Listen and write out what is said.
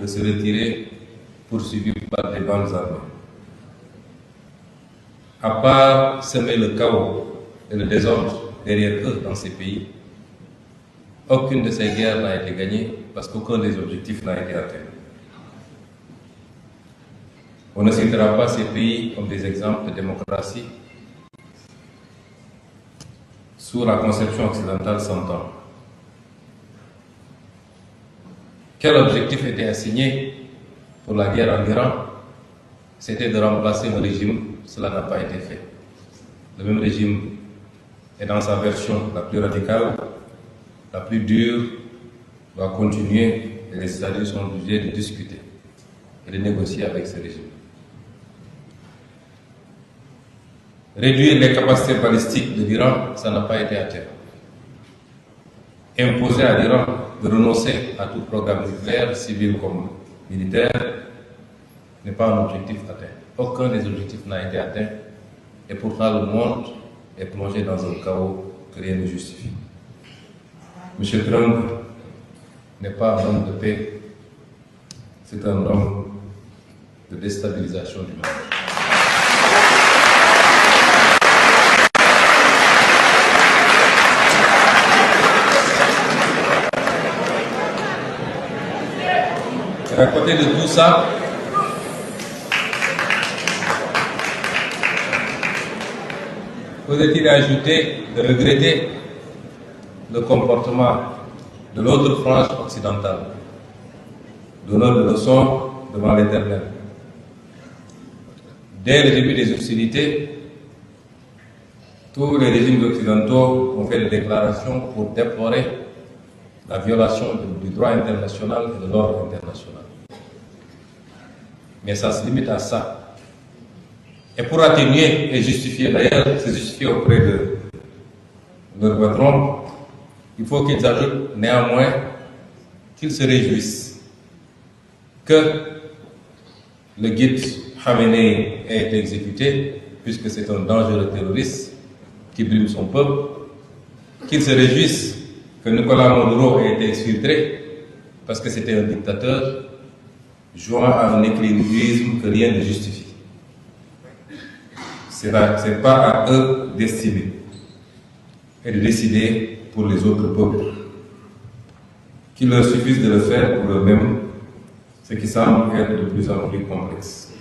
de se retirer poursuivis par des bandes armées. À part semer le chaos et le désordre derrière eux dans ces pays, aucune de ces guerres n'a été gagnée parce qu'aucun des objectifs n'a été atteint. On ne citera pas ces pays comme des exemples de démocratie sous la conception occidentale s'entend. Quel objectif était assigné pour la guerre en Iran? C'était de remplacer le régime. Cela n'a pas été fait. Le même régime est dans sa version la plus radicale, la plus dure, doit continuer et les États-Unis sont obligés de discuter et de négocier avec ce régime. Réduire les capacités balistiques de l'Iran, ça n'a pas été atteint. Imposer à l'Iran de renoncer à tout programme nucléaire, civil comme militaire, n'est pas un objectif atteint. Aucun des objectifs n'a été atteint et pourtant le monde est plongé dans un chaos que rien ne justifie. M. Trump n'est pas un homme de paix, c'est un homme de déstabilisation du monde. Et à côté de tout ça, faut-il ajouter de regretter le comportement de l'autre frange occidentale, donnant des leçons devant l'Éternel. Dès le début des hostilités, tous les régimes occidentaux ont fait des déclarations pour déplorer la violation du droit international et de l'ordre international. Mais ça se limite à ça. Et pour atténuer et justifier, d'ailleurs, se justifier auprès de leur patron, il faut qu'ils ajoutent néanmoins qu'ils se réjouissent que le guide Khamenei ait été exécuté, puisque c'est un dangereux terroriste qui brime son peuple, qu'ils se réjouissent que Nicolas Maduro ait été exfiltré, parce que c'était un dictateur, jouant à un équilibrisme que rien ne justifie. Ce n'est pas à eux d'estimer et de décider pour les autres peuples. Qu'il leur suffise de le faire pour eux-mêmes, ce qui semble être de plus en plus complexe.